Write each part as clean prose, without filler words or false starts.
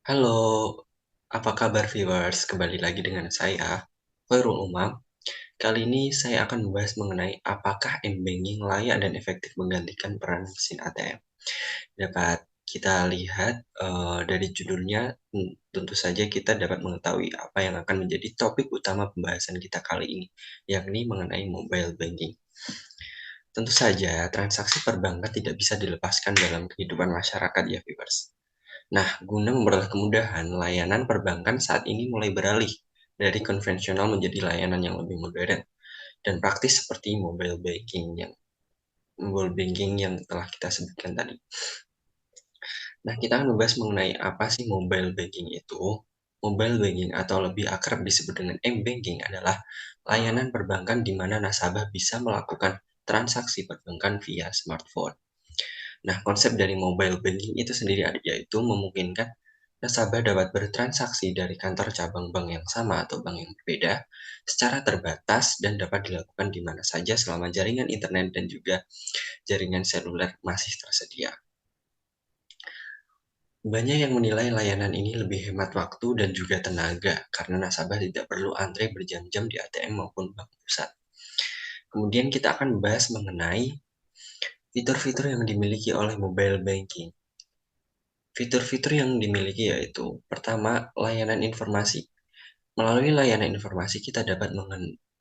Halo, apa kabar viewers? Kembali lagi dengan saya, Khairul Umam. Kali ini saya akan membahas mengenai apakah m-banking layak dan efektif menggantikan peran mesin ATM. Dapat kita lihat dari judulnya, tentu saja kita dapat mengetahui apa yang akan menjadi topik utama pembahasan kita kali ini, yakni mengenai mobile banking. Tentu saja, transaksi perbankan tidak bisa dilepaskan dalam kehidupan masyarakat ya viewers. Nah, guna memperoleh kemudahan, layanan perbankan saat ini mulai beralih dari konvensional menjadi layanan yang lebih modern dan praktis seperti mobile banking yang telah kita sebutkan tadi. Nah, kita akan membahas mengenai apa sih mobile banking itu. Mobile banking atau lebih akrab disebut dengan m-banking adalah layanan perbankan di mana nasabah bisa melakukan transaksi perbankan via smartphone. Nah, konsep dari mobile banking itu sendiri yaitu memungkinkan nasabah dapat bertransaksi dari kantor cabang bank yang sama atau bank yang berbeda secara terbatas dan dapat dilakukan di mana saja selama jaringan internet dan juga jaringan seluler masih tersedia. Banyak yang menilai layanan ini lebih hemat waktu dan juga tenaga karena nasabah tidak perlu antre berjam-jam di ATM maupun bank pusat. Kemudian kita akan membahas mengenai fitur-fitur yang dimiliki oleh mobile banking. Fitur-fitur yang dimiliki yaitu pertama, layanan informasi. Melalui layanan informasi kita dapat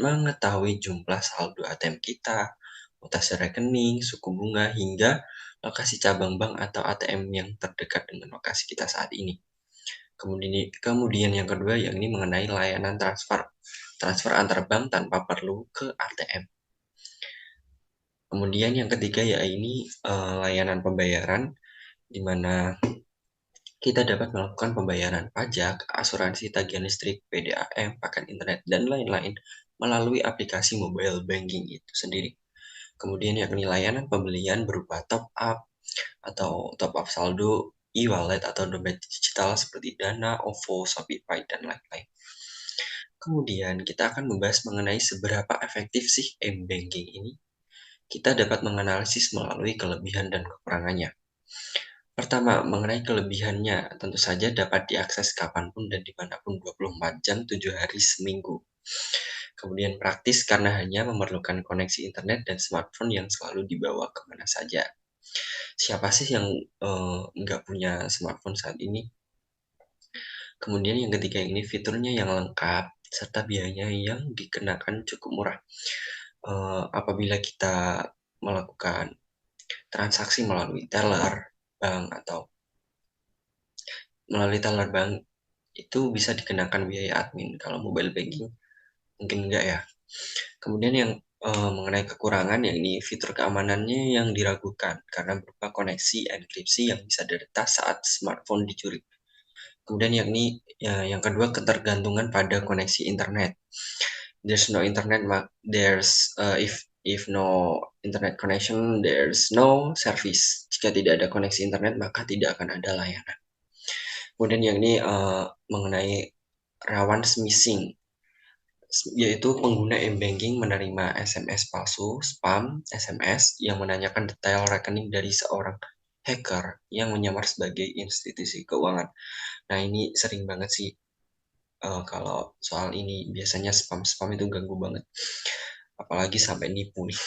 mengetahui jumlah saldo ATM kita, mutasi rekening, suku bunga, hingga lokasi cabang bank atau ATM yang terdekat dengan lokasi kita saat ini. Kemudian yang kedua yakni mengenai layanan transfer antar bank tanpa perlu ke ATM. Kemudian yang ketiga yakni layanan pembayaran di mana kita dapat melakukan pembayaran pajak, asuransi tagihan listrik, PDAM, paket internet, dan lain-lain melalui aplikasi mobile banking itu sendiri. Kemudian yakni layanan pembelian berupa top up atau top up saldo, e-wallet atau dompet digital seperti Dana, OVO, Shopify, dan lain-lain. Kemudian kita akan membahas mengenai seberapa efektif sih m-banking ini. Kita dapat menganalisis melalui kelebihan dan kekurangannya. Pertama, mengenai kelebihannya, tentu saja dapat diakses kapanpun dan dimanapun 24 jam, 7 hari seminggu. Kemudian praktis karena hanya memerlukan koneksi internet dan smartphone yang selalu dibawa kemana saja. Siapa sih yang nggak punya smartphone saat ini? Kemudian yang ketiga ini fiturnya yang lengkap, serta biayanya yang dikenakan cukup murah. Apabila kita melakukan transaksi melalui teller bank atau melalui teller bank itu bisa dikenakan biaya admin. Kalau mobile banking mungkin enggak ya. Kemudian yang mengenai kekurangan yakni fitur keamanannya yang diragukan karena berupa koneksi enkripsi yang bisa diretas saat smartphone dicuri. Kemudian yakni yang kedua ketergantungan pada koneksi internet. There's no internet, if no internet connection, there's no service. Jika tidak ada koneksi internet, maka tidak akan ada layanan. Kemudian yang ini mengenai rawan smishing, yaitu pengguna m-banking menerima SMS palsu, spam SMS yang menanyakan detail rekening dari seorang hacker yang menyamar sebagai institusi keuangan. Nah, ini sering banget sih kalau soal ini biasanya spam-spam itu ganggu banget. Apalagi sampai nipu nih.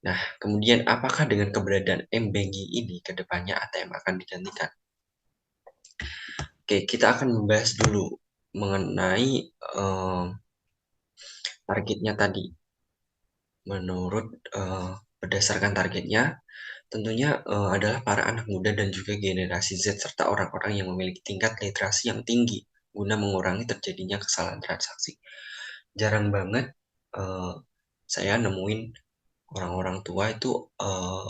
Nah, kemudian apakah dengan keberadaan m-banking ini ke depannya ATM akan digantikan? Oke, kita akan membahas dulu mengenai targetnya tadi. Menurut berdasarkan targetnya, tentunya adalah para anak muda dan juga generasi Z serta orang-orang yang memiliki tingkat literasi yang tinggi guna mengurangi terjadinya kesalahan transaksi. Jarang banget saya nemuin orang-orang tua itu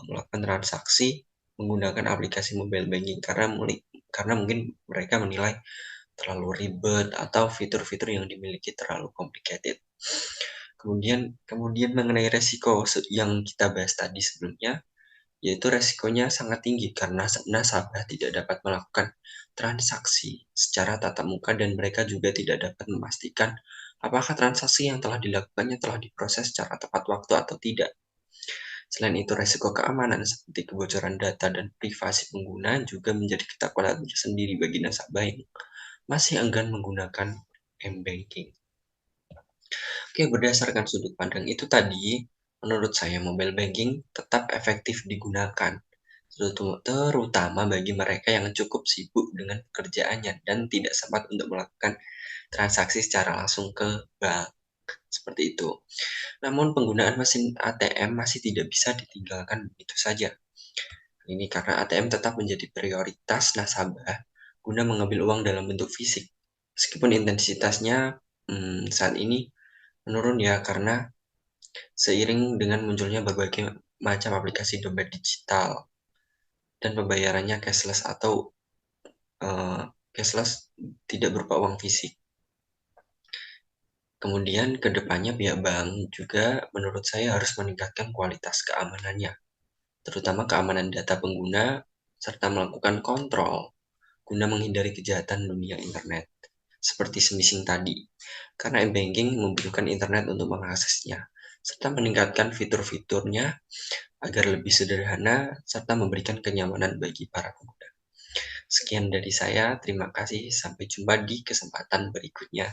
melakukan transaksi menggunakan aplikasi mobile banking karena mungkin mereka menilai terlalu ribet atau fitur-fitur yang dimiliki terlalu complicated. Kemudian mengenai resiko yang kita bahas tadi sebelumnya, yaitu resikonya sangat tinggi karena nasabah tidak dapat melakukan transaksi secara tatap muka dan mereka juga tidak dapat memastikan apakah transaksi yang telah dilakukannya telah diproses secara tepat waktu atau tidak. Selain itu, resiko keamanan seperti kebocoran data dan privasi pengguna juga menjadi ketakutan tersendiri bagi nasabah yang masih enggan menggunakan m-banking. Oke, berdasarkan sudut pandang itu tadi, menurut saya mobile banking tetap efektif digunakan, terutama bagi mereka yang cukup sibuk dengan pekerjaannya dan tidak sempat untuk melakukan transaksi secara langsung ke bank, seperti itu. Namun penggunaan mesin ATM masih tidak bisa ditinggalkan begitu saja. Ini karena ATM tetap menjadi prioritas nasabah guna mengambil uang dalam bentuk fisik. Meskipun intensitasnya saat ini menurun ya, karena seiring dengan munculnya berbagai macam aplikasi dompet digital dan pembayarannya cashless atau cashless tidak berupa uang fisik. Kemudian ke depannya pihak bank juga menurut saya harus meningkatkan kualitas keamanannya, terutama keamanan data pengguna serta melakukan kontrol guna menghindari kejahatan dunia internet seperti smishing tadi. Karena m-banking membutuhkan internet untuk mengaksesnya, serta meningkatkan fitur-fiturnya agar lebih sederhana serta memberikan kenyamanan bagi para pengguna. Sekian dari saya, terima kasih. Sampai jumpa di kesempatan berikutnya.